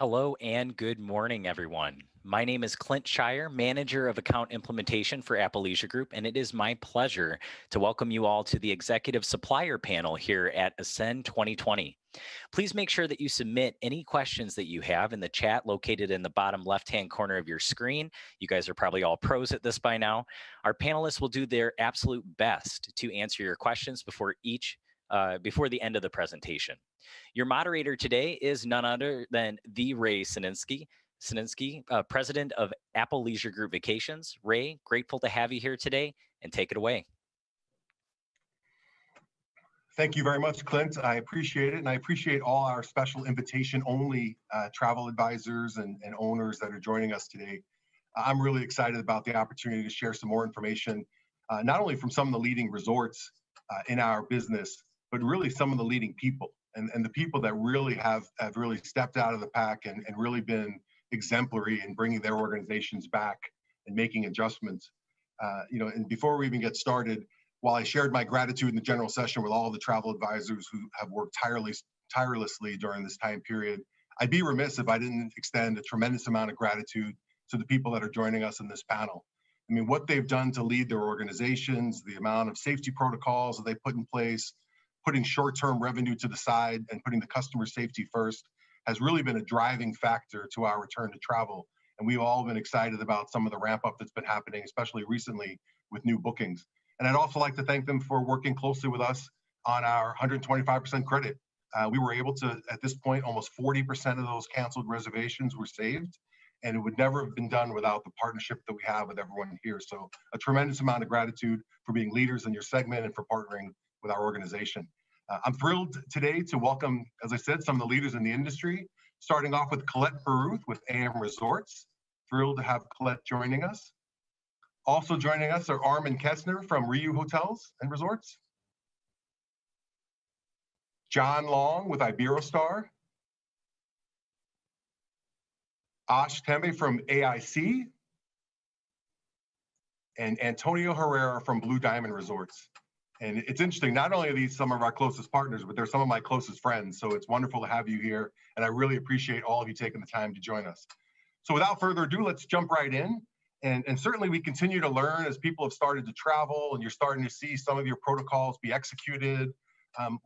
Hello and good morning, everyone. My name is Clint Shire, Manager of Account Implementation for Appalachia Group, and it is my pleasure to welcome you all to the Executive Supplier Panel here at Ascend 2020. Please make sure that you submit any questions that you have in the chat located in the bottom left-hand corner of your screen. You guys are probably all pros at this by now. Our panelists will do their absolute best to answer your questions before the end of the presentation. Your moderator today is none other than the Ray Sininsky, president of Apple Leisure Group Vacations. Ray, grateful to have you here today, and take it away. Thank you very much, Clint. I appreciate it, and I appreciate all our special invitation-only travel advisors and owners that are joining us today. I'm really excited about the opportunity to share some more information, not only from some of the leading resorts in our business, but really some of the leading people and the people that really have really stepped out of the pack and really been exemplary in bringing their organizations back and making adjustments. And before we even get started, while I shared my gratitude in the general session with all the travel advisors who have worked tirelessly during this time period, I'd be remiss if I didn't extend a tremendous amount of gratitude to the people that are joining us in this panel. I mean, what they've done to lead their organizations, the amount of safety protocols that they put in place, putting short-term revenue to the side and putting the customer safety first has really been a driving factor to our return to travel. And we've all been excited about some of the ramp up that's been happening, especially recently with new bookings. And I'd also like to thank them for working closely with us on our 125% credit. We were able to, at this point, almost 40% of those canceled reservations were saved, and it would never have been done without the partnership that we have with everyone here. So a tremendous amount of gratitude for being leaders in your segment and for partnering with our organization. I'm thrilled today to welcome, as I said, some of the leaders in the industry, starting off with Colette Baruth with AM Resorts. Thrilled to have Colette joining us. Also joining us are Armin Kessner from Riu Hotels and Resorts, John Long with Iberostar, Ash Tembe from AIC, and Antonio Herrera from Blue Diamond Resorts. And it's interesting, not only are these some of our closest partners, but they're some of my closest friends. So it's wonderful to have you here. And I really appreciate all of you taking the time to join us. So without further ado, let's jump right in. And certainly we continue to learn as people have started to travel and you're starting to see some of your protocols be executed.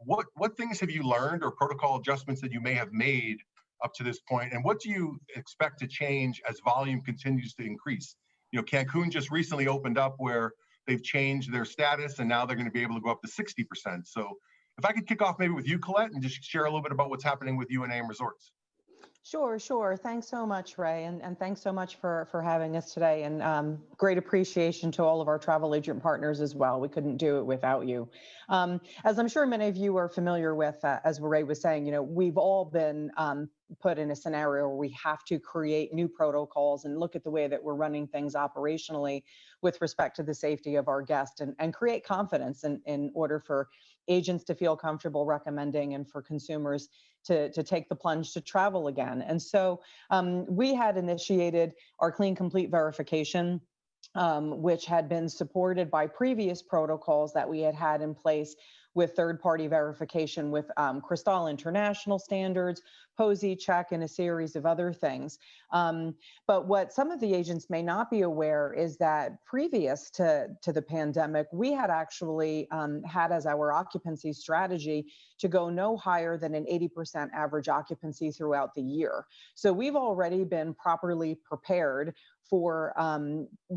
What things have you learned or protocol adjustments that you may have made up to this point? And what do you expect to change as volume continues to increase? You know, Cancun just recently opened up where they've changed their status and now they're going to be able to go up to 60%. So if I could kick off maybe with you, Colette, and just share a little bit about what's happening with AM Resorts. Sure. Thanks so much, Ray, and thanks so much for having us today. And great appreciation to all of our travel agent partners as well. We couldn't do it without you. As I'm sure many of you are familiar with, as Ray was saying, we've all been put in a scenario where we have to create new protocols and look at the way that we're running things operationally with respect to the safety of our guests and create confidence in order for agents to feel comfortable recommending and for consumers to take the plunge to travel again. And so we had initiated our Clean Complete verification, which had been supported by previous protocols that we had in place with third-party verification with Cristal International standards, POSI check, and a series of other things. But what some of the agents may not be aware is that previous to the pandemic, we had actually had as our occupancy strategy to go no higher than an 80% average occupancy throughout the year. So we've already been properly prepared for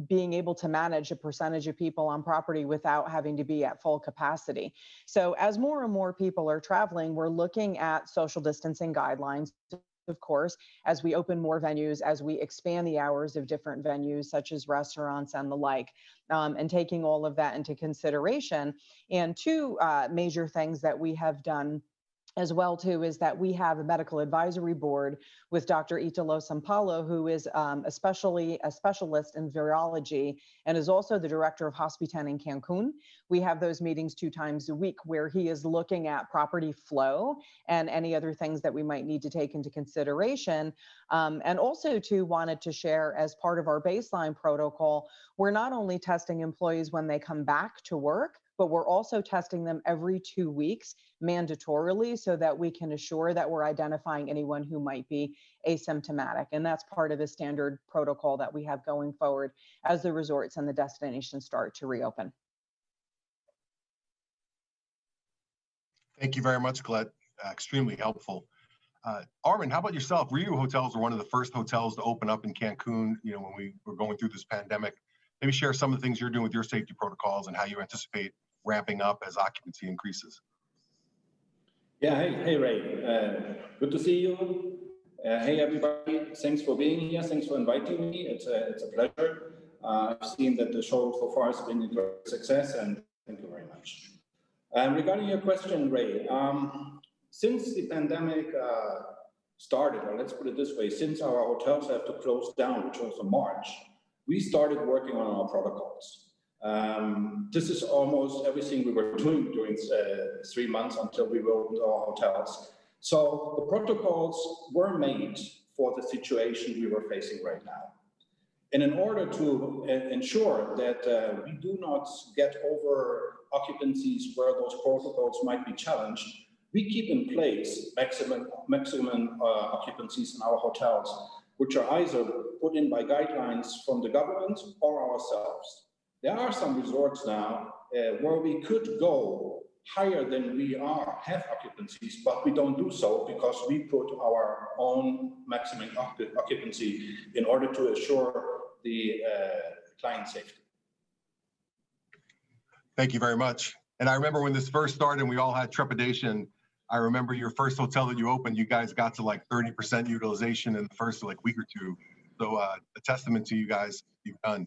being able to manage a percentage of people on property without having to be at full capacity. So as more and more people are traveling, we're looking at social distancing guidelines, of course, as we open more venues, as we expand the hours of different venues, such as restaurants and the like, and taking all of that into consideration. And two major things that we have done as well, too, is that we have a medical advisory board with Dr. Italo Sampalo, who is a specialist in virology and is also the director of Hospitan in Cancun. We have those meetings 2 times a week where he is looking at property flow and any other things that we might need to take into consideration. And also, too, wanted to share as part of our baseline protocol, we're not only testing employees when they come back to work, but we're also testing them every 2 weeks mandatorily so that we can assure that we're identifying anyone who might be asymptomatic. And that's part of the standard protocol that we have going forward as the resorts and the destinations start to reopen. Thank you very much, Colette. Extremely helpful. Armin, how about yourself? Rio Hotels were one of the first hotels to open up in Cancun, when we were going through this pandemic. Maybe share some of the things you're doing with your safety protocols and how you anticipate ramping up as occupancy increases. Yeah, hey Ray. Good to see you. Hey everybody, thanks for being here. Thanks for inviting me. It's a pleasure. I've seen that the show so far has been a great success, and thank you very much. Regarding your question, Ray, since the pandemic started, or let's put it this way, since our hotels have to close down, which was in March, we started working on our protocols. This is almost everything we were doing during 3 months until we opened our hotels. So the protocols were made for the situation we were facing right now. And in order to ensure that we do not get over occupancies where those protocols might be challenged, we keep in place maximum occupancies in our hotels, which are either put in by guidelines from the government or ourselves. There are some resorts now where we could go higher than we have occupancies, but we don't do so because we put our own maximum occupancy in order to assure the client safety. Thank you very much. And I remember when this first started and we all had trepidation, I remember your first hotel that you opened, you guys got to like 30% utilization in the first week or two. So a testament to you guys, you've done.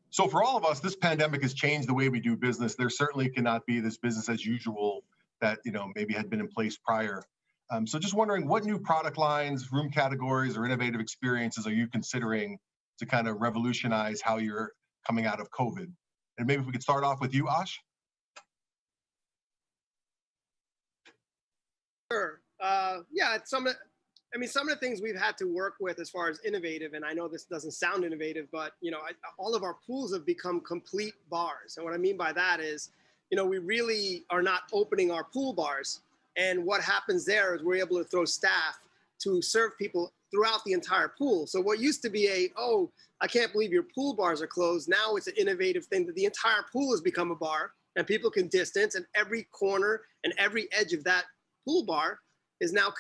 So for all of us, this pandemic has changed the way we do business. There certainly cannot be this business as usual that maybe had been in place prior. So just wondering, what new product lines, room categories, or innovative experiences are you considering to kind of revolutionize how you're coming out of COVID? And maybe if we could start off with you, Ash. Sure. Yeah, some of the things we've had to work with as far as innovative, and I know this doesn't sound innovative, but all of our pools have become complete bars. And what I mean by that is, we really are not opening our pool bars. And what happens there is we're able to throw staff to serve people throughout the entire pool. So what used to be oh, I can't believe your pool bars are closed. Now it's an innovative thing that the entire pool has become a bar and people can distance, and every corner and every edge of that pool bar is now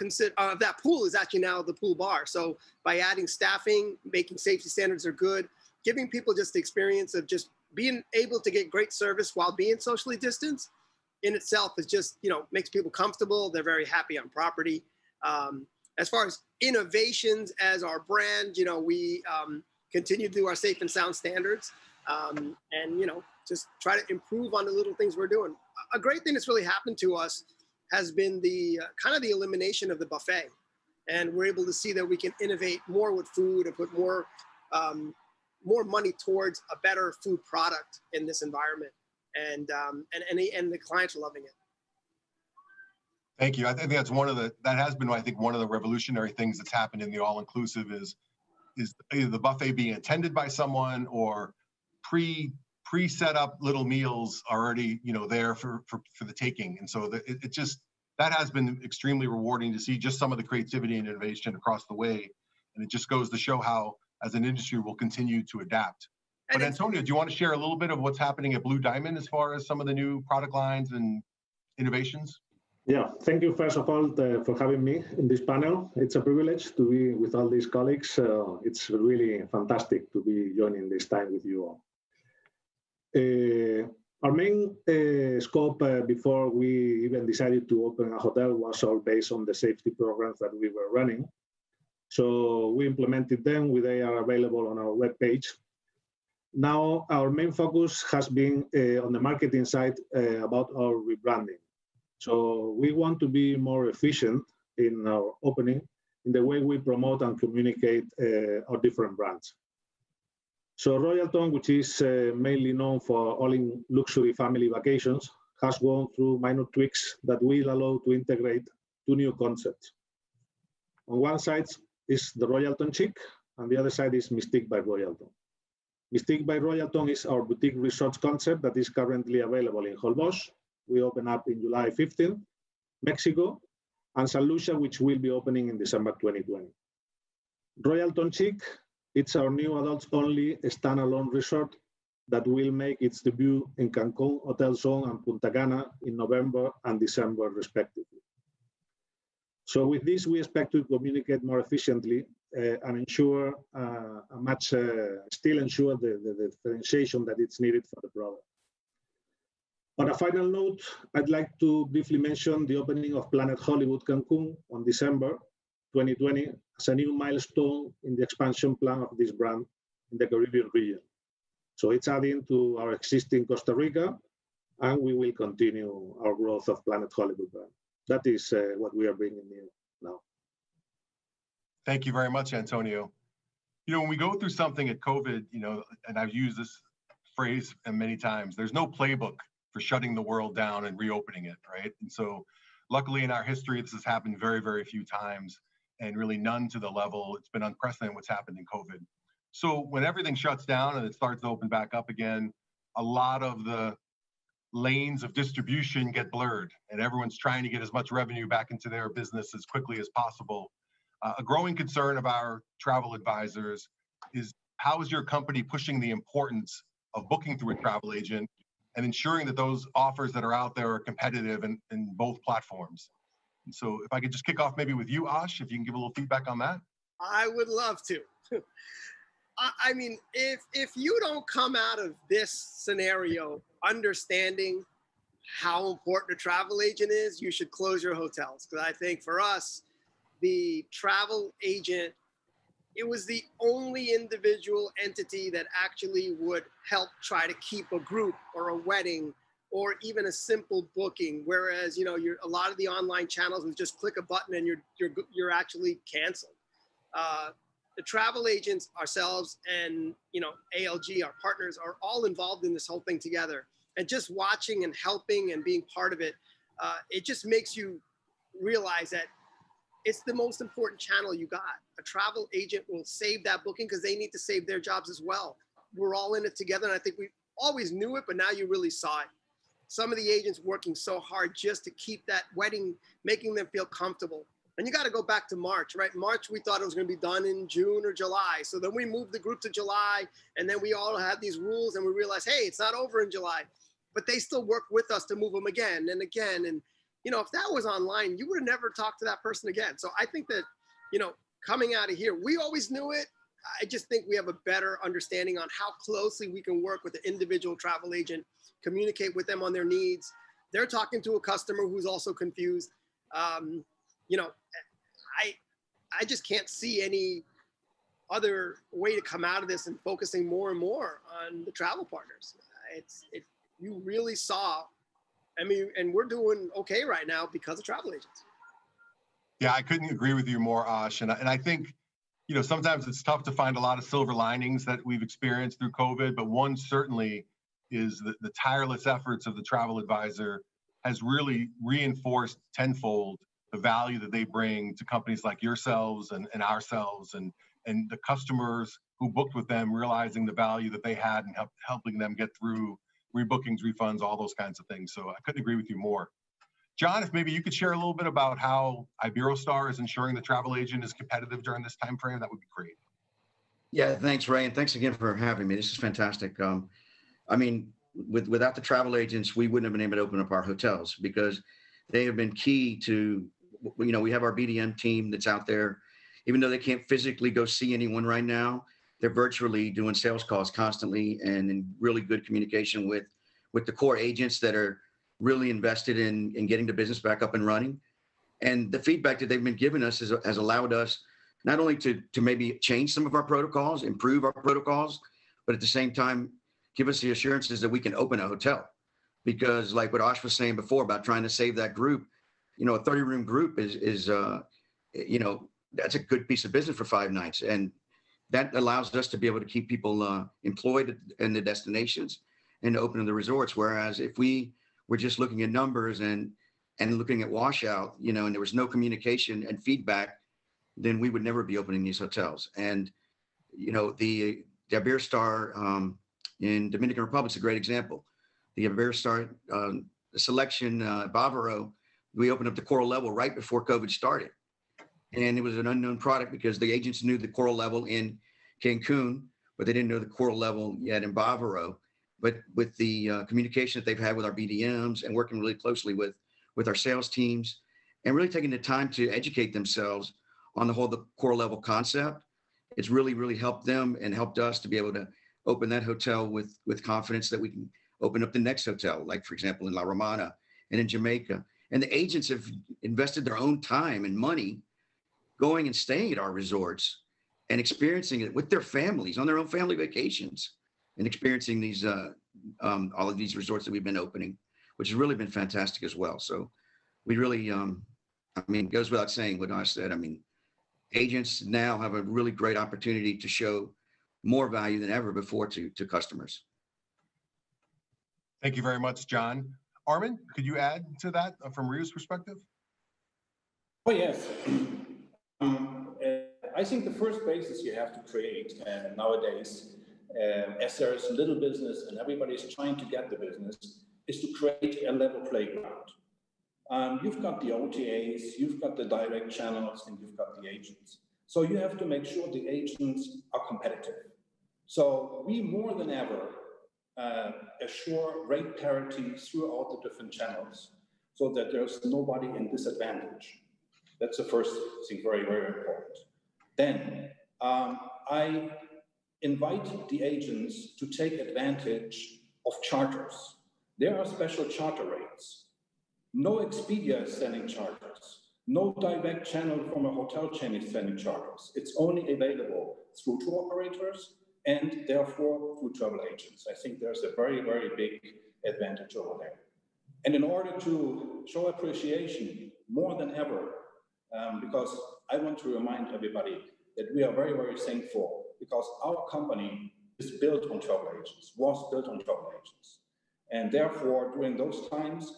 that pool is actually now the pool bar. So by adding staffing, making safety standards are good, giving people just the experience of just being able to get great service while being socially distanced in itself is just, makes people comfortable. They're very happy on property. As far as innovations as our brand, we continue to do our safe and sound standards and, just try to improve on the little things we're doing. A great thing that's really happened to us has been the kind of the elimination of the buffet. And we're able to see that we can innovate more with food and put more money towards a better food product in this environment. And the clients are loving it. Thank you. I think that's that has been, I think, one of the revolutionary things that's happened in the all-inclusive is either the buffet being attended by someone or pre-set up little meals already, there for the taking. And so that has been extremely rewarding to see just some of the creativity and innovation across the way. And it just goes to show how, as an industry, we'll continue to adapt. But Antonio, do you want to share a little bit of what's happening at Blue Diamond as far as some of the new product lines and innovations? Yeah, thank you first of all for having me in this panel. It's a privilege to be with all these colleagues. It's really fantastic to be joining this time with you all. Our main scope before we even decided to open a hotel was all based on the safety programs that we were running. So we implemented them. They are available on our webpage. Now our main focus has been on the marketing side about our rebranding. So we want to be more efficient in our opening in the way we promote and communicate our different brands. So Royalton, which is mainly known for all-in-luxury family vacations, has gone through minor tweaks that will allow to integrate two new concepts. On one side is the Royalton Chic, and the other side is Mystique by Royalton. Mystique by Royalton is our boutique resort concept that is currently available in Holbox. We open up in July 15th, Mexico, and San Lucia, which will be opening in December 2020. Royalton Chic, it's our new adults-only standalone resort that will make its debut in Cancun, Hotel Zone, and Punta Cana in November and December, respectively. So with this, we expect to communicate more efficiently and ensure still ensure the differentiation that is needed for the product. On a final note, I'd like to briefly mention the opening of Planet Hollywood Cancun on December 2020 as a new milestone in the expansion plan of this brand in the Caribbean region. So it's adding to our existing Costa Rica, and we will continue our growth of Planet Hollywood brand. That is what we are bringing you now. Thank you very much, Antonio. You know, when we go through something at COVID, you know, and I've used this phrase many times, there's no playbook for shutting the world down and reopening it, right? And so luckily in our history, this has happened very, very few times, and really none to the level. It's been unprecedented what's happened in COVID. So when everything shuts down and it starts to open back up again, a lot of the lanes of distribution get blurred, and everyone's trying to get as much revenue back into their business as quickly as possible. A growing concern of our travel advisors is, how is your company pushing the importance of booking through a travel agent and ensuring that those offers that are out there are competitive in both platforms? And so if I could just kick off maybe with you, Ash, if you can give a little feedback on that. I would love to. I mean, if you don't come out of this scenario understanding how important a travel agent is, you should close your hotels. Because I think for us, the travel agent, it was the only individual entity that actually would help try to keep a group or a wedding or even a simple booking. Whereas, you know, a lot of the online channels would just click a button and you're actually canceled. The travel agents, ourselves, and you know, ALG, our partners, are all involved in this whole thing together. And just watching and helping and being part of it, it just makes you realize that it's the most important channel you got. A travel agent will save that booking because they need to save their jobs as well. We're all in it together, and I think we always knew it, but now you really saw it. Some of the agents working so hard just to keep that wedding, making them feel comfortable. And you got to go back to March, right? March, we thought it was going to be done in June or July. So then we moved the group to July, and then we all had these rules, and we realized, hey, it's not over in July. But they still work with us to move them again and again. And, you know, if that was online, you would have never talked to that person again. So I think that, you know, coming out of here, we always knew it. I just think we have a better understanding on how closely we can work with the individual travel agent, communicate with them on their needs. They're talking to a customer who's also confused. You know, I just can't see any other way to come out of this and focusing more and more on the travel partners. You really saw, I mean, and we're doing okay right now because of travel agents. Yeah, I couldn't agree with you more, Ash. And I think, you know, sometimes it's tough to find a lot of silver linings that we've experienced through COVID, but one certainly is the tireless efforts of the travel advisor has really reinforced tenfold the value that they bring to companies like yourselves and ourselves, and the customers who booked with them realizing the value that they had and helping them get through rebookings, refunds, all those kinds of things. So I couldn't agree with you more. John, if maybe you could share a little bit about how Iberostar is ensuring the travel agent is competitive during this time frame, that would be great. Yeah, thanks, Ray, and thanks again for having me. This is fantastic. I mean, without the travel agents, we wouldn't have been able to open up our hotels because they have been key to, you know, we have our BDM team that's out there. Even though they can't physically go see anyone right now, they're virtually doing sales calls constantly and in really good communication with the core agents that are really invested in getting the business back up and running. And the feedback that they've been giving us has allowed us not only to maybe change some of our protocols, improve our protocols, but at the same time, give us the assurances that we can open a hotel. Because like what Ash was saying before about trying to save that group, you know, a 30-room group is you know, that's a good piece of business for 5 nights. And that allows us to be able to keep people employed in the destinations and opening the resorts. Whereas if we were just looking at numbers and looking at washout, you know, and there was no communication and feedback, then we would never be opening these hotels. And, you know, the the Iberostar in Dominican Republic is a great example. The Iberostar selection Bavaro, we opened up the Coral Level right before COVID started. And it was an unknown product because the agents knew the Coral Level in Cancun, but they didn't know the Coral Level yet in Bavaro. But with the communication that they've had with our BDMs and working really closely with our sales teams and really taking the time to educate themselves on the Coral Level concept, it's really, really helped them and helped us to be able to open that hotel with confidence that we can open up the next hotel, like, for example, in La Romana and in Jamaica. And the agents have invested their own time and money going and staying at our resorts and experiencing it with their families on their own family vacations and experiencing these all of these resorts that we've been opening, which has really been fantastic as well. So we really, I mean, it goes without saying what I said. I mean, agents now have a really great opportunity to show more value than ever before to customers. Thank you very much, John. Armin, could you add to that from Rio's perspective? Oh, yes. I think the first basis you have to create nowadays, as there is little business and everybody's trying to get the business, is to create a level playground. You've got the OTAs, you've got the direct channels, and you've got the agents. So you have to make sure the agents are competitive. So we more than ever assure rate parity throughout the different channels so that there's nobody in disadvantage. That's the first thing, very, very important. Then I invite the agents to take advantage of charters. There are special charter rates. No Expedia is sending charters. No direct channel from a hotel chain is sending charters. It's only available through tour operators and therefore through travel agents. I think there's a very, very big advantage over there. And in order to show appreciation more than ever, because I want to remind everybody that we are very, very thankful because our company is built on travel agents, was built on travel agents. And therefore, during those times,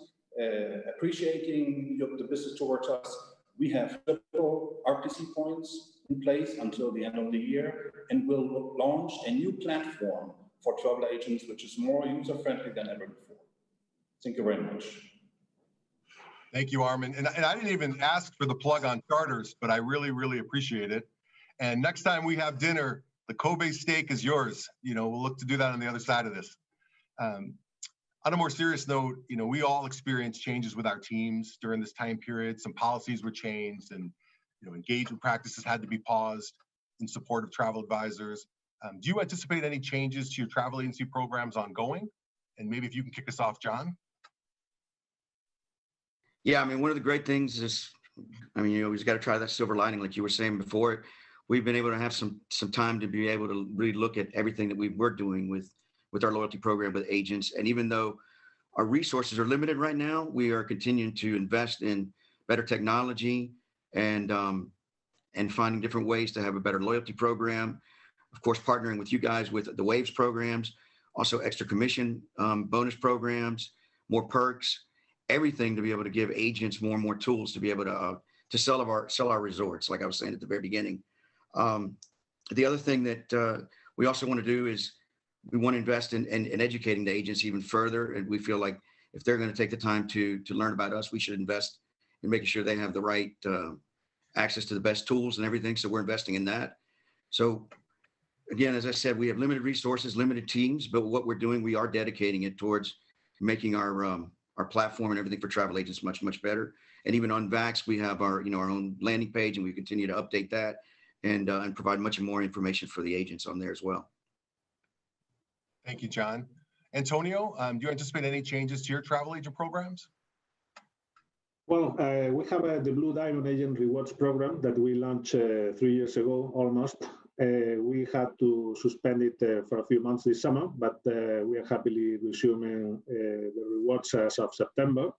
appreciating the business towards us, we have triple RPC points in place until the end of the year, and we'll launch a new platform for travel agents, which is more user-friendly than ever before. Thank you very much. Thank you, Armin. And I didn't even ask for the plug on charters, but I really, really appreciate it. And next time we have dinner, the Kobe steak is yours. You know, we'll look to do that on the other side of this. On a more serious note, you know, we all experienced changes with our teams during this time period. Some policies were changed and, you know, engagement practices had to be paused in support of travel advisors. Do you anticipate any changes to your travel agency programs ongoing? And maybe if you can kick us off, John. Yeah, I mean, one of the great things is, I mean, you always got to try that silver lining, like you were saying before. We've been able to have some time to be able to really look at everything that we're doing with our loyalty program with agents. And even though our resources are limited right now, we are continuing to invest in better technology and finding different ways to have a better loyalty program. Of course, partnering with you guys with the Waves programs, also extra commission bonus programs, more perks, everything to be able to give agents more and more tools to be able to sell our resorts, like I was saying at the very beginning. The other thing that we also want to do is we want to invest in educating the agents even further. And we feel like if they're going to take the time to learn about us, we should invest in making sure they have the right access to the best tools and everything. So we're investing in that. So again, as I said, we have limited resources, limited teams, but what we're doing, we are dedicating it towards making our platform and everything for travel agents much, much better. And even on Vax, we have our own landing page, and we continue to update that and provide much more information for the agents on there as well. Thank you, John. Antonio, do you anticipate any changes to your travel agent programs? Well, we have the Blue Diamond Agent Rewards program that we launched 3 years ago, almost. We had to suspend it for a few months this summer, but we are happily resuming the rewards as of September.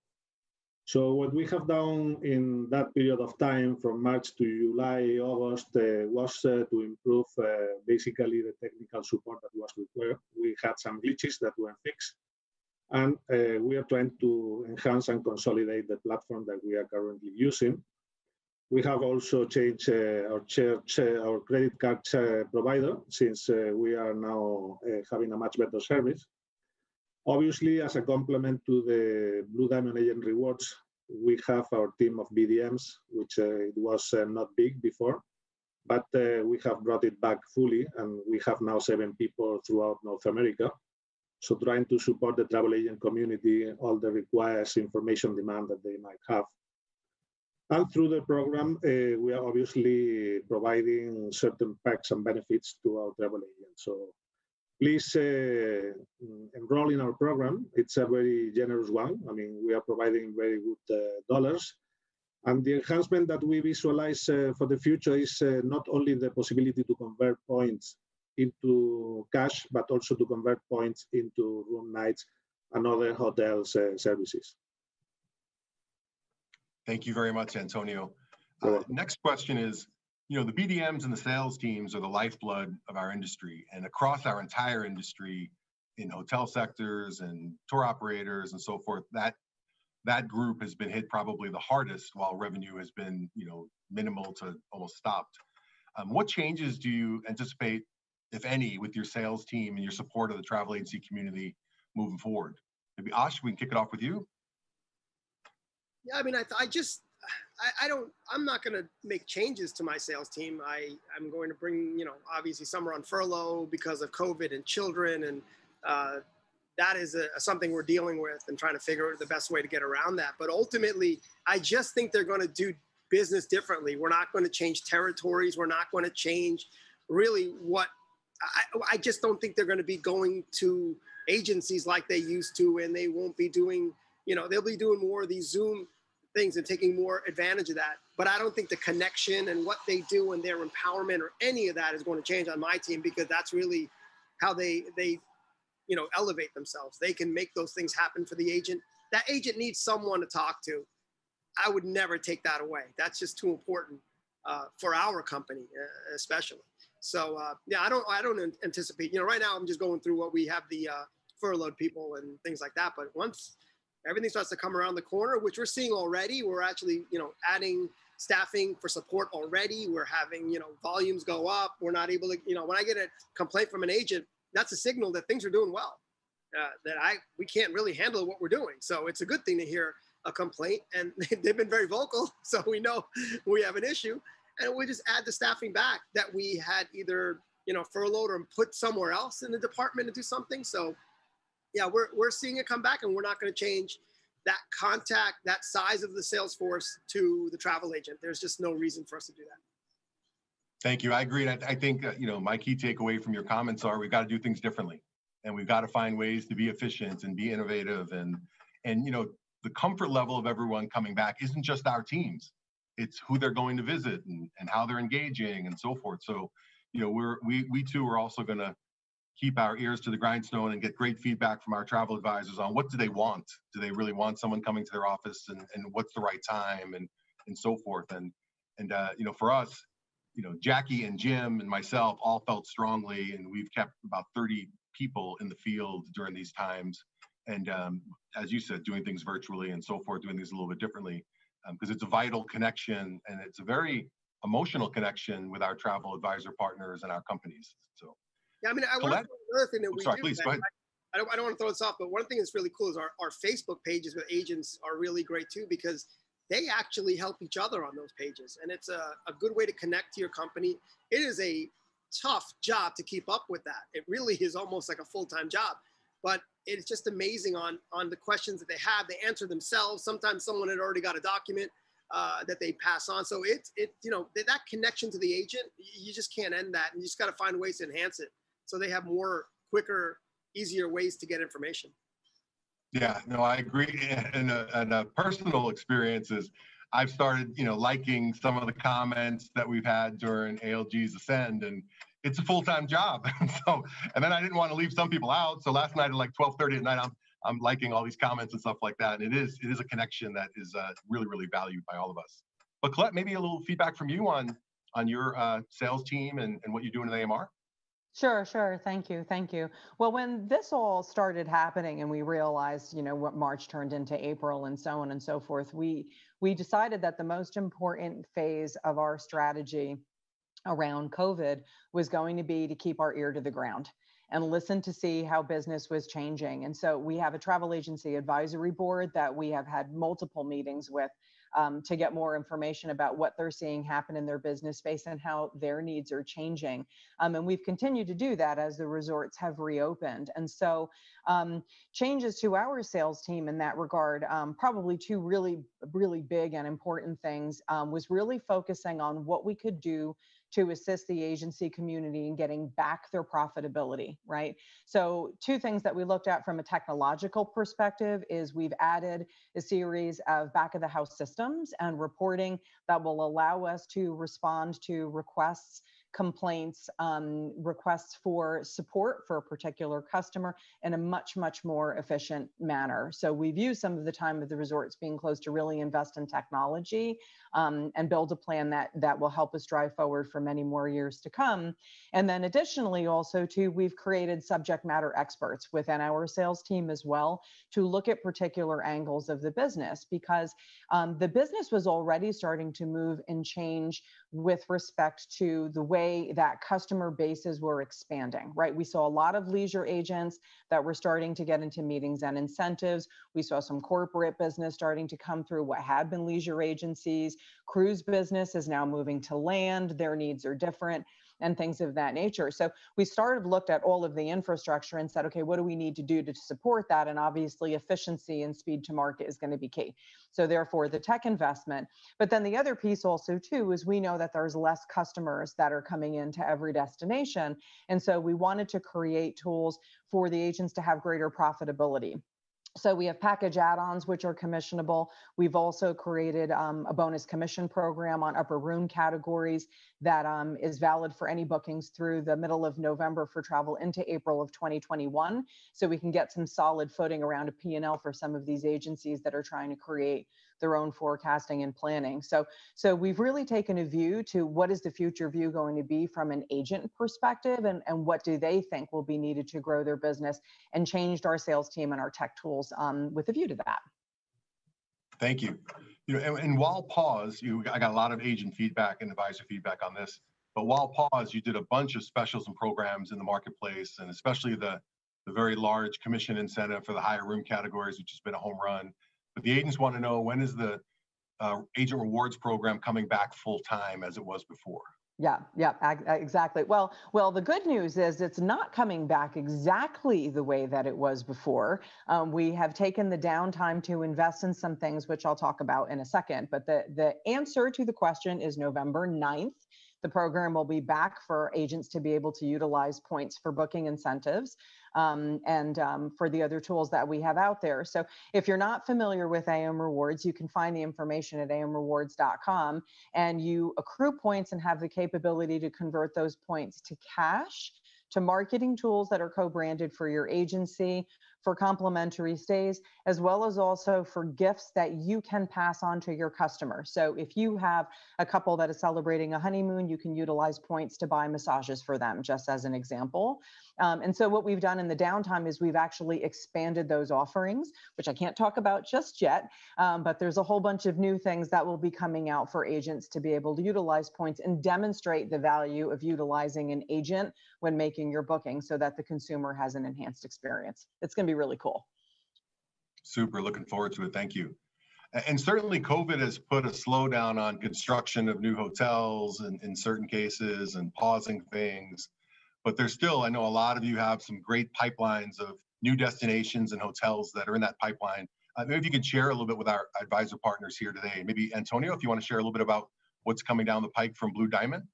So what we have done in that period of time from March to July, August, was to improve basically the technical support that was required. We had some glitches that were fixed, and we are trying to enhance and consolidate the platform that we are currently using. We have also changed our credit card provider since we are now having a much better service. Obviously, as a complement to the Blue Diamond Agent Rewards, we have our team of BDMs, which it was not big before, but we have brought it back fully, and we have now 7 people throughout North America. So trying to support the travel agent community, all the requires information demand that they might have. And through the program, we are obviously providing certain perks and benefits to our travel agents. So please enroll in our program. It's a very generous one. I mean, we are providing very good dollars. And the enhancement that we visualize for the future is not only the possibility to convert points into cash, but also to convert points into room nights and other hotels services. Thank you very much, Antonio. Next question is, the BDMs and the sales teams are the lifeblood of our industry, and across our entire industry in hotel sectors and tour operators and so forth, that group has been hit probably the hardest, while revenue has been, minimal to almost stopped. What changes do you anticipate, if any, with your sales team and your support of the travel agency community moving forward? Maybe Ash, we can kick it off with you. Yeah, I mean, I'm not going to make changes to my sales team. I'm going to bring, obviously some are on furlough because of COVID and children. And that is something we're dealing with and trying to figure out the best way to get around that. But ultimately, I just think they're going to do business differently. We're not going to change territories. We're not going to change really I just don't think they're going to be going to agencies like they used to, and they won't be doing, they'll be doing more of these Zoom things and taking more advantage of that. But I don't think the connection and what they do and their empowerment or any of that is going to change on my team, because that's really how they elevate themselves. They can make those things happen for the agent. That agent needs someone to talk to. I would never take that away. That's just too important for our company, especially. So yeah, I don't anticipate, right now I'm just going through what we have the furloughed people and things like that. But once everything starts to come around the corner, which we're seeing already, we're actually, adding staffing for support already. We're having, volumes go up. We're not able to, when I get a complaint from an agent, that's a signal that things are doing well, we can't really handle what we're doing. So it's a good thing to hear a complaint, and they've been very vocal. So we know we have an issue, and we just add the staffing back that we had either, furloughed or put somewhere else in the department to do something. So yeah, we're seeing it come back, and we're not going to change that contact, that size of the sales force to the travel agent. There's just no reason for us to do that. Thank you. I agree. And I think, my key takeaway from your comments are we've got to do things differently, and we've got to find ways to be efficient and be innovative. And the comfort level of everyone coming back isn't just our teams. It's who they're going to visit and how they're engaging and so forth. So, we too are also going to keep our ears to the grindstone and get great feedback from our travel advisors on what do they want. Do they really want someone coming to their office, and what's the right time and so forth. And for us, Jackie and Jim and myself all felt strongly, and we've kept about 30 people in the field during these times. And as you said, doing things virtually and so forth, doing things a little bit differently, because it's a vital connection, and it's a very emotional connection with our travel advisor partners and our companies. So yeah, I mean, another thing that we do. Please go ahead. I don't want to throw this off, but one thing that's really cool is our Facebook pages with agents are really great too, because they actually help each other on those pages. And it's a good way to connect to your company. It is a tough job to keep up with that. It really is almost like a full-time job, but it's just amazing on the questions that they have. They answer themselves. Sometimes someone had already got a document that they pass on. So that connection to the agent, you just can't end that. And you just got to find ways to enhance it, so they have more quicker, easier ways to get information. Yeah, no, I agree. And a personal experience is I've started, liking some of the comments that we've had during ALG's Ascend, and it's a full-time job. And then I didn't want to leave some people out. So last night at like 12:30 at night, I'm liking all these comments and stuff like that. And it is a connection that is really, really valued by all of us. But Colette, maybe a little feedback from you on your sales team and what you're doing at AMR. Sure. Thank you. Well, when this all started happening and we realized, what March turned into April and so on and so forth, we decided that the most important phase of our strategy around COVID was going to be to keep our ear to the ground and listen to see how business was changing. And so we have a travel agency advisory board that we have had multiple meetings with to get more information about what they're seeing happen in their business space and how their needs are changing. And we've continued to do that as the resorts have reopened. And so changes to our sales team in that regard, probably two really big and important things was really focusing on what we could do to assist the agency community in getting back their profitability, right? So two things that we looked at from a technological perspective is we've added a series of back of the house systems and reporting that will allow us to respond to requests, complaints, requests for support for a particular customer in a much more efficient manner. So we've used some of the time of the resorts being closed to really invest in technology and build a plan that will help us drive forward for many more years to come. And then additionally also too, we've created subject matter experts within our sales team as well to look at particular angles of the business, because the business was already starting to move and change with respect to the way that customer bases were expanding, right? We saw a lot of leisure agents that were starting to get into meetings and incentives. We saw some corporate business starting to come through what had been leisure agencies. Cruise business is now moving to land. Their needs are different and things of that nature. So we looked at all of the infrastructure and said, okay, what do we need to do to support that? And obviously efficiency and speed to market is going to be key. So therefore the tech investment. But then the other piece also too, is we know that there's less customers that are coming into every destination. And so we wanted to create tools for the agents to have greater profitability. So we have package add-ons, which are commissionable. We've also created a bonus commission program on upper room categories that is valid for any bookings through the middle of November for travel into April of 2021. So we can get some solid footing around a P&L for some of these agencies that are trying to create their own forecasting and planning. So we've really taken a view to what is the future view going to be from an agent perspective, and what do they think will be needed to grow their business, and changed our sales team and our tech tools with a view to that. Thank you. And while pause, I got a lot of agent feedback and advisor feedback on this, but while pause, you did a bunch of specials and programs in the marketplace, and especially the very large commission incentive for the higher room categories, which has been a home run. But the agents want to know, when is the agent rewards program coming back full time as it was before? Yeah, exactly. Well, the good news is it's not coming back exactly the way that it was before. We have taken the downtime to invest in some things, which I'll talk about in a second. But the answer to the question is November 9th. The program will be back for agents to be able to utilize points for booking incentives and for the other tools that we have out there. So if you're not familiar with AM Rewards, you can find the information at amrewards.com, and you accrue points and have the capability to convert those points to cash, to marketing tools that are co-branded for your agency, for complimentary stays, as well as also for gifts that you can pass on to your customer. So if you have a couple that is celebrating a honeymoon, you can utilize points to buy massages for them, just as an example. And so what we've done in the downtime is we've actually expanded those offerings, which I can't talk about just yet, but there's a whole bunch of new things that will be coming out for agents to be able to utilize points and demonstrate the value of utilizing an agent when making your booking, so that the consumer has an enhanced experience. It's going to be really cool. Super, looking forward to it. Thank you. And certainly COVID has put a slowdown on construction of new hotels in certain cases, and pausing things. But there's still, I know a lot of you have some great pipelines of new destinations and hotels that are in that pipeline. Maybe if you could share a little bit with our advisor partners here today. Maybe Antonio, if you want to share a little bit about what's coming down the pike from Blue Diamond.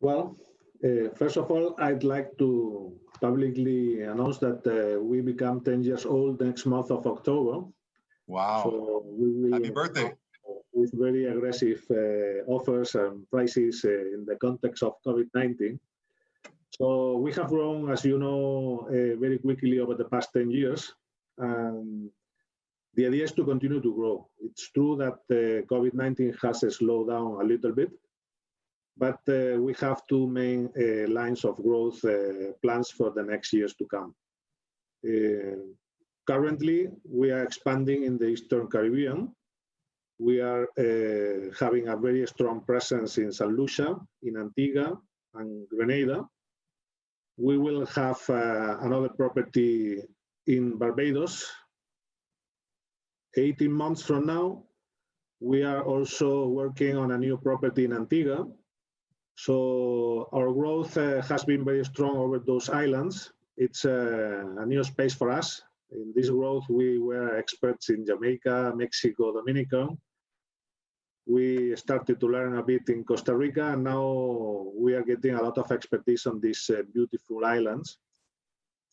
Well, first of all, I'd like to publicly announce that we become 10 years old next month of October. Wow. So we will, happy birthday. With very aggressive offers and prices in the context of COVID-19. So we have grown, as you know, very quickly over the past 10 years. And the idea is to continue to grow. It's true that COVID-19 has slowed down a little bit, but we have two main lines of growth plans for the next years to come. Currently, we are expanding in the Eastern Caribbean. We are having a very strong presence in St. Lucia, in Antigua, and Grenada. We will have another property in Barbados. 18 months from now, we are also working on a new property in Antigua. So our growth has been very strong over those islands. It's a new space for us. In this growth, we were experts in Jamaica, Mexico, Dominican. We started to learn a bit in Costa Rica, and now we are getting a lot of expertise on these beautiful islands.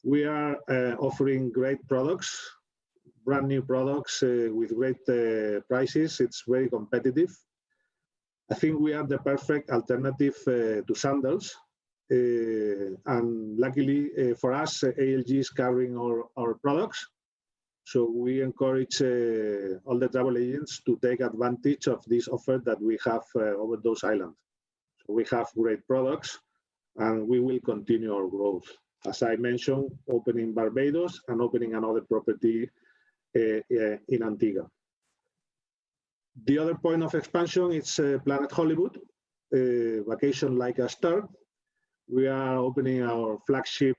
We are offering great products, brand new products with great prices. It's very competitive. I think we are the perfect alternative to sandals. And luckily for us, ALG is carrying our products. So we encourage all the travel agents to take advantage of this offer that we have over those islands. So we have great products, and we will continue our growth. As I mentioned, opening Barbados and opening another property in Antigua. The other point of expansion is Planet Hollywood, Vacation Like a Star. We are opening our flagship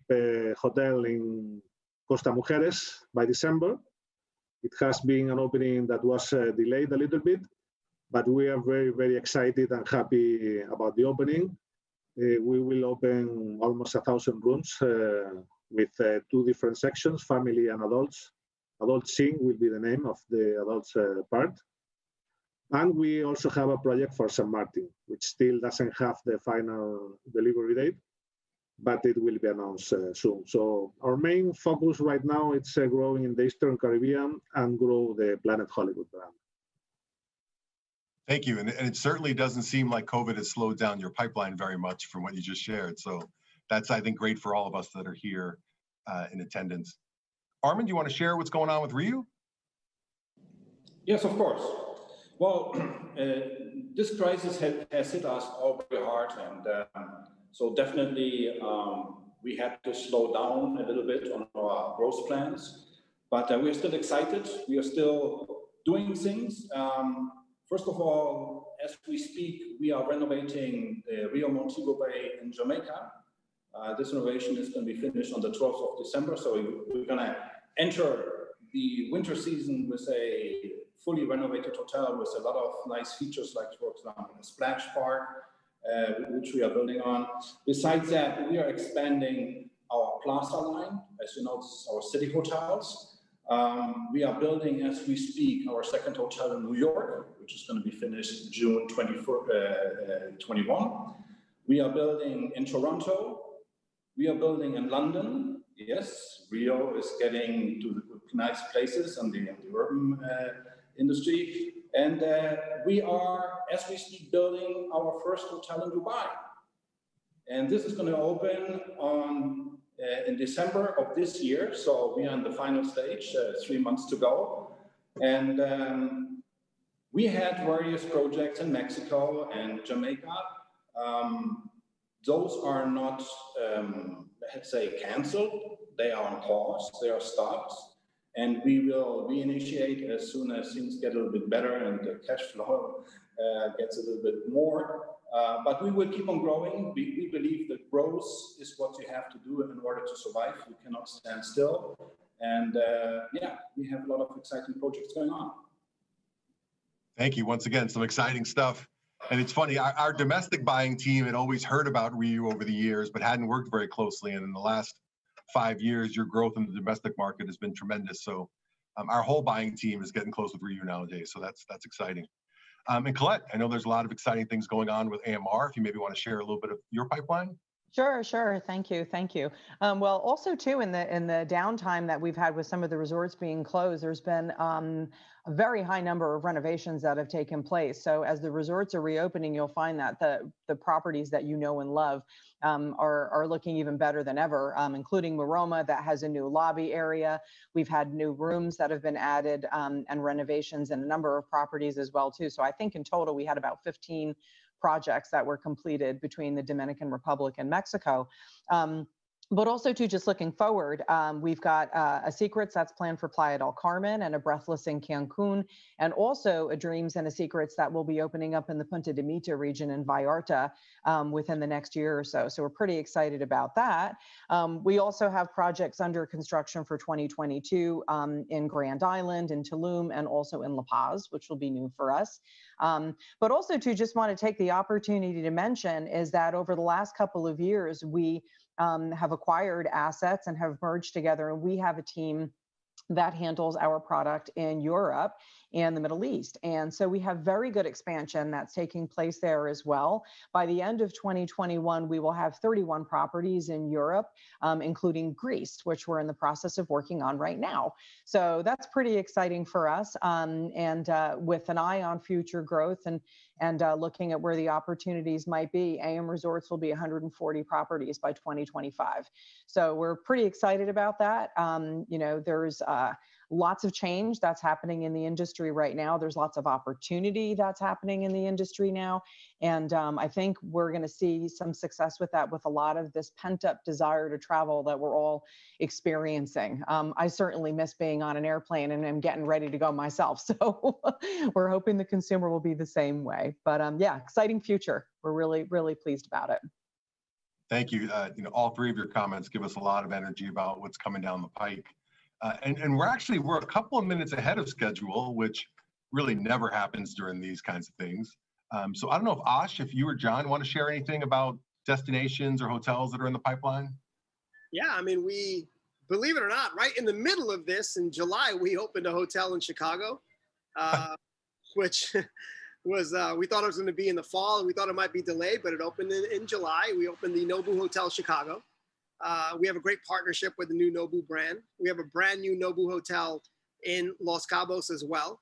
hotel in Costa Mujeres by December. It has been an opening that was delayed a little bit, but we are very, very excited and happy about the opening. We will open almost 1,000 rooms with two different sections, family and adults. Adult Sing will be the name of the adults part. And we also have a project for St. Martin, which still doesn't have the final delivery date, but it will be announced soon. So our main focus right now is growing in the Eastern Caribbean and grow the Planet Hollywood brand. Thank you. And it certainly doesn't seem like COVID has slowed down your pipeline very much from what you just shared. So that's, I think, great for all of us that are here in attendance. Armin, do you want to share what's going on with RIU? Yes, of course. Well, this crisis has hit us all very hard, and so definitely we had to slow down a little bit on our growth plans, but we're still excited. We are still doing things. First of all, as we speak, we are renovating the Rio Montego Bay in Jamaica. This renovation is going to be finished on the 12th of December, so we're going to enter the winter season with a fully renovated hotel with a lot of nice features, like, for example, a splash park, which we are building on. Besides that, we are expanding our Plaza line. As you know, this is our city hotels. We are building, as we speak, our second hotel in New York, which is going to be finished June 21. We are building in Toronto. We are building in London. Yes, Rio is getting to the nice places in the urban industry. And we are, as we speak, building our first hotel in Dubai. And this is going to open in December of this year. So we are in the final stage, 3 months to go. And we had various projects in Mexico and Jamaica. Those are not, let's say, canceled. They are on pause, they are stopped. And we will reinitiate as soon as things get a little bit better and the cash flow gets a little bit more. But we will keep on growing. We believe that growth is what you have to do in order to survive. You cannot stand still. And yeah, we have a lot of exciting projects going on. Thank you. Once again, some exciting stuff. And it's funny, our domestic buying team had always heard about RIU over the years, but hadn't worked very closely. And in the last 5 years, your growth in the domestic market has been tremendous. So our whole buying team is getting close with RIU nowadays. So that's exciting. And Colette, I know there's a lot of exciting things going on with AMR. If you maybe want to share a little bit of your pipeline. Sure. Thank you. Well, also too, in the downtime that we've had with some of the resorts being closed, there's been a very high number of renovations that have taken place. So as the resorts are reopening, you'll find that the properties that you know and love are looking even better than ever, including Maroma, that has a new lobby area. We've had new rooms that have been added and renovations in a number of properties as well too. So I think in total we had about 15 projects that were completed between the Dominican Republic and Mexico. But also too, just looking forward, we've got a Secrets that's planned for Playa del Carmen and a Breathless in Cancun, and also a Dreams and a Secrets that will be opening up in the Punta de Mita region in Vallarta within the next year or so. So we're pretty excited about that. We also have projects under construction for 2022 in Grand Island, in Tulum, and also in La Paz, which will be new for us. But also too, just want to take the opportunity to mention is that over the last couple of years, we have acquired assets and have merged together, and we have a team that handles our product in Europe and the Middle East. And so we have very good expansion that's taking place there as well. By the end of 2021, we will have 31 properties in Europe, including Greece, which we're in the process of working on right now. So that's pretty exciting for us. And with an eye on future growth and looking at where the opportunities might be, AM Resorts will be 140 properties by 2025. So we're pretty excited about that. There's lots of change that's happening in the industry right now. There's lots of opportunity that's happening in the industry now. And I think we're going to see some success with that, with a lot of this pent up desire to travel that we're all experiencing. I certainly miss being on an airplane and I'm getting ready to go myself. So we're hoping the consumer will be the same way. But yeah, exciting future. We're really, really pleased about it. Thank you. All three of your comments give us a lot of energy about what's coming down the pike. And we're a couple of minutes ahead of schedule, which really never happens during these kinds of things. So I don't know if Ash, if you or John want to share anything about destinations or hotels that are in the pipeline. Yeah, I mean, we, believe it or not, right in the middle of this in July, we opened a hotel in Chicago, which was, we thought it was going to be in the fall. We thought it might be delayed, but it opened in July. We opened the Nobu Hotel Chicago. We have a great partnership with the new Nobu brand. We have a brand new Nobu hotel in Los Cabos as well.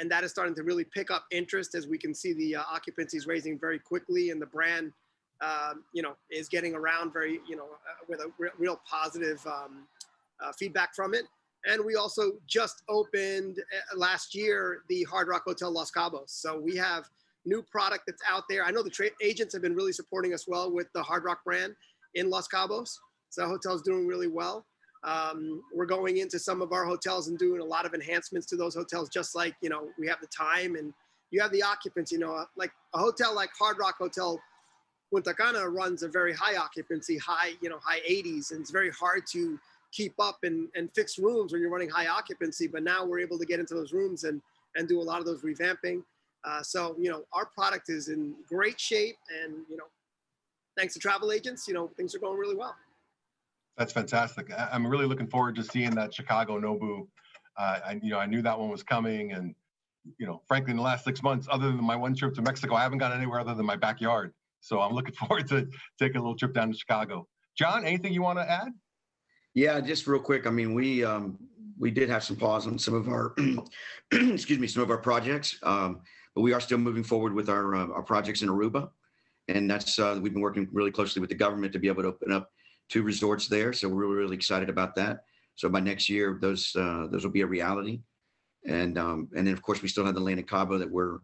And that is starting to really pick up interest, as we can see the occupancy is raising very quickly, and the brand, is getting around very, with a real positive feedback from it. And we also just opened last year the Hard Rock Hotel Los Cabos. So we have new product that's out there. I know the agents have been really supporting us well with the Hard Rock brand in Los Cabos. So the hotel's doing really well. We're going into some of our hotels and doing a lot of enhancements to those hotels, just like, we have the time and you have the occupancy, like a hotel like Hard Rock Hotel Punta Cana runs a very high occupancy, high 80s. And it's very hard to keep up and fix rooms when you're running high occupancy. But now we're able to get into those rooms and do a lot of those revamping. So, our product is in great shape, and, thanks to travel agents, things are going really well. That's fantastic. I'm really looking forward to seeing that Chicago Nobu. I knew that one was coming, and frankly, in the last 6 months, other than my one trip to Mexico, I haven't gone anywhere other than my backyard. So I'm looking forward to taking a little trip down to Chicago. John, anything you want to add? Yeah, just real quick. I mean, we did have some pause on some of our, some of our projects, but we are still moving forward with our projects in Aruba, and that's we've been working really closely with the government to be able to open up 2 resorts there. So we're really excited about that. So by next year, those will be a reality, and then of course we still have the land in Cabo that we're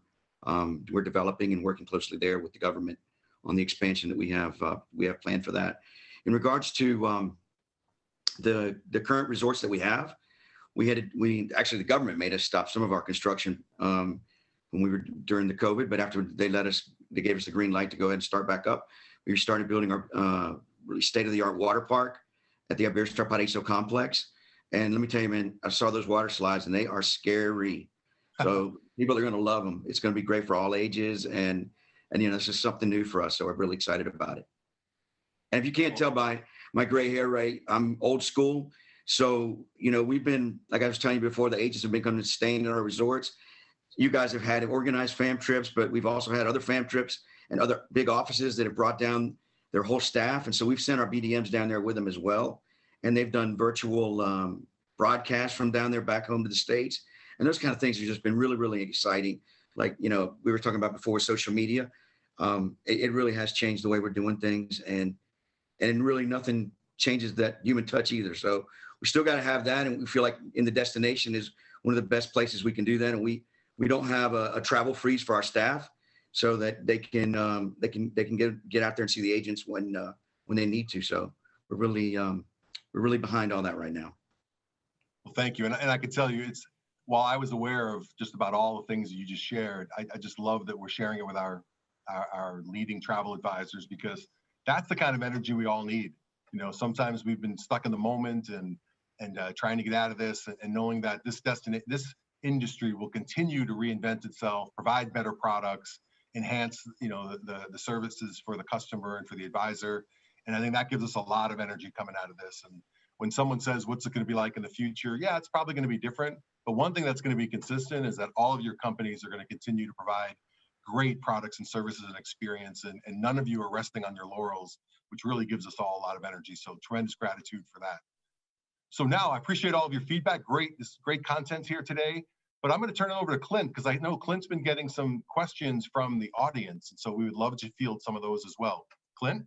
developing and working closely there with the government on the expansion that we have planned for that. In regards to the current resorts that we have, the government made us stop some of our construction when we were during the COVID, but after they gave us the green light to go ahead and start back up, we started building our really state-of-the-art water park at the Iberostar Paraiso complex. And let me tell you, man, I saw those water slides and they are scary. So people are going to love them. It's going to be great for all ages, and it's just something new for us. So we're really excited about it. And if you can't tell by my gray hair, Ray, I'm old school. So, we've been, like I was telling you before, the agents have been coming to stay in our resorts. You guys have had organized fam trips, but we've also had other fam trips and other big offices that have brought down their whole staff. And so we've sent our BDMs down there with them as well. And they've done virtual broadcasts from down there back home to the States. And those kind of things have just been really, really exciting. Like, we were talking about before, social media. It really has changed the way we're doing things. And really nothing changes that human touch either. So we still got to have that. And we feel like in the destination is one of the best places we can do that. And we don't have a travel freeze for our staff. so that they can get out there and see the agents when they need to. So we're really behind all that right now. Well, thank you. And I can tell you, while I was aware of just about all the things that you just shared, I just love that we're sharing it with our leading travel advisors, because that's the kind of energy we all need. You know, sometimes we've been stuck in the moment and trying to get out of this, and knowing that this industry will continue to reinvent itself, provide better products, enhance, you know, the services for the customer and for the advisor. And I think that gives us a lot of energy coming out of this. And when someone says, what's it going to be like in the future? Yeah, it's probably going to be different. But one thing that's going to be consistent is that all of your companies are going to continue to provide great products and services and experience. And none of you are resting on your laurels, which really gives us all a lot of energy. So tremendous gratitude for that. So now I appreciate all of your feedback. This is great content here today. But I'm going to turn it over to Clint, because I know Clint's been getting some questions from the audience. And so we would love to field some of those as well. Clint?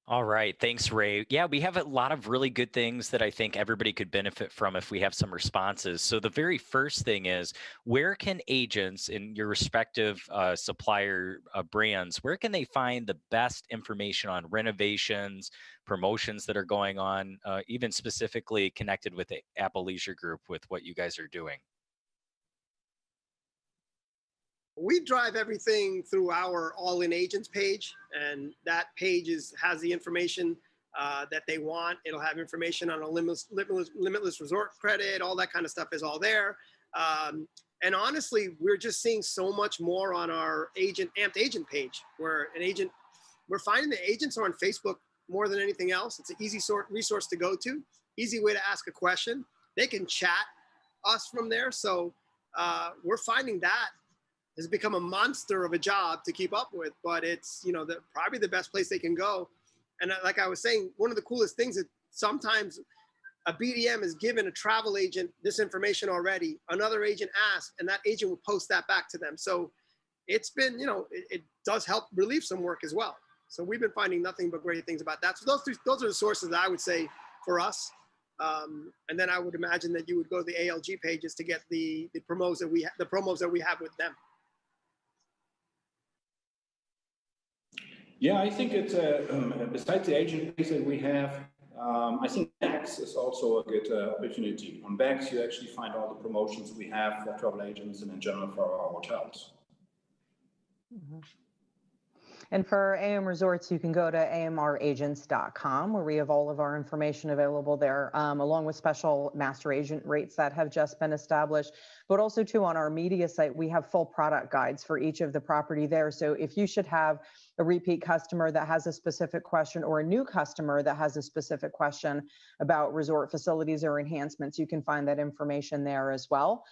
All right. Thanks, Ray. Yeah, we have a lot of really good things that I think everybody could benefit from if we have some responses. So the very first thing is, where can agents in your respective supplier brands, where can they find the best information on renovations, promotions that are going on, even specifically connected with the Apple Leisure Group with what you guys are doing? We drive everything through our All In Agents page, and that page has the information that they want. It'll have information on a limitless resort credit, all that kind of stuff is all there. And honestly, we're just seeing so much more on our Amped Agent page, where we're finding that agents are on Facebook more than anything else. It's an easy resource to go to, easy way to ask a question. They can chat us from there. So we're finding that has become a monster of a job to keep up with, but it's, you know, probably the best place they can go. And like I was saying, one of the coolest things is sometimes a BDM is given a travel agent this information already, another agent asks, and that agent will post that back to them. So it's been, you know, it does help relieve some work as well. So we've been finding nothing but great things about that. So those are the sources that I would say for us. And then I would imagine that you would go to the ALG pages to get the promos that we have with them. Yeah, I think it's besides the agent base that we have, I think Bags is also a good opportunity. On Bags, you actually find all the promotions we have for travel agents and in general for our hotels. Mm-hmm. And for AM Resorts, you can go to amragents.com, where we have all of our information available there, along with special master agent rates that have just been established. But also, too, on our media site, we have full product guides for each of the property there. So if you should have a repeat customer that has a specific question, or a new customer that has a specific question about resort facilities or enhancements, you can find that information there as well,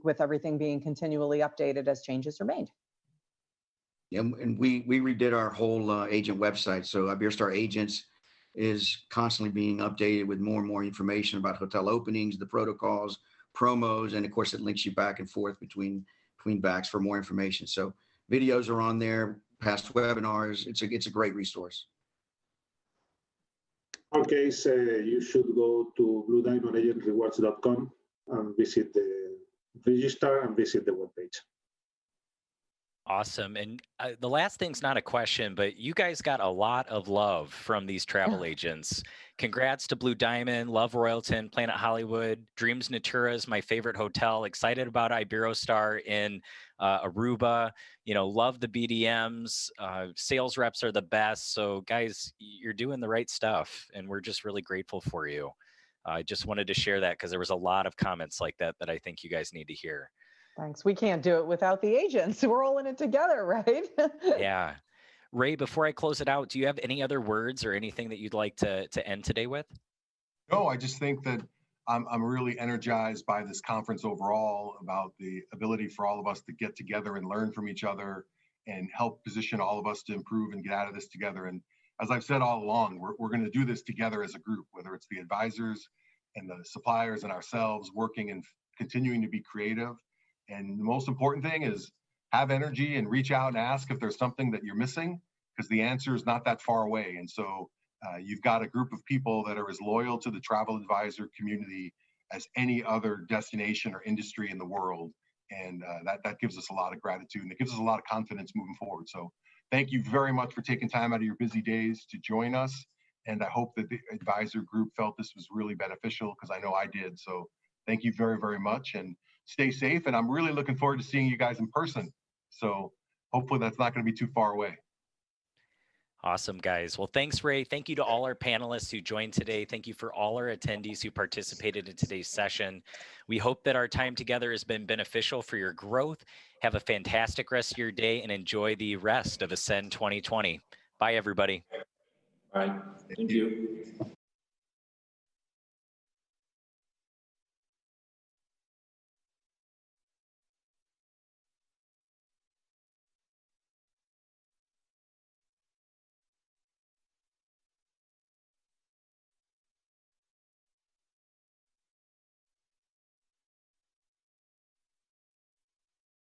with everything being continually updated as changes are made. Yeah, and we redid our whole agent website. So Iberostar Agents is constantly being updated with more and more information about hotel openings, the protocols, promos, and of course it links you back and forth between backs for more information. So videos are on there, past webinars. It's a great resource. Okay, so you should go to BlueDiamondAgentRewards.com and visit the register and visit the webpage. Awesome. And the last thing's not a question, but you guys got a lot of love from these travel agents. Congrats to Blue Diamond, love Royalton, Planet Hollywood, Dreams Natura is my favorite hotel. Excited about Iberostar in Aruba. You know, love the BDMs. Sales reps are the best. So guys, you're doing the right stuff, and we're just really grateful for you. I just wanted to share that because there was a lot of comments like that I think you guys need to hear. Thanks. We can't do it without the agents. We're all in it together, right? Yeah. Ray, before I close it out, do you have any other words or anything that you'd like to end today with? No, I just think that I'm really energized by this conference overall, about the ability for all of us to get together and learn from each other and help position all of us to improve and get out of this together. And as I've said all along, we're going to do this together as a group, whether it's the advisors and the suppliers and ourselves working and continuing to be creative. And the most important thing is have energy and reach out and ask if there's something that you're missing, because the answer is not that far away. And so you've got a group of people that are as loyal to the travel advisor community as any other destination or industry in the world. And that gives us a lot of gratitude, and it gives us a lot of confidence moving forward. So thank you very much for taking time out of your busy days to join us. And I hope that the advisor group felt this was really beneficial, because I know I did. So thank you very, very much, and stay safe. And I'm really looking forward to seeing you guys in person. So hopefully that's not going to be too far away. Awesome, guys. Well, thanks, Ray. Thank you to all our panelists who joined today. Thank you for all our attendees who participated in today's session. We hope that our time together has been beneficial for your growth. Have a fantastic rest of your day and enjoy the rest of Ascend 2020. Bye, everybody. All right. Thank you.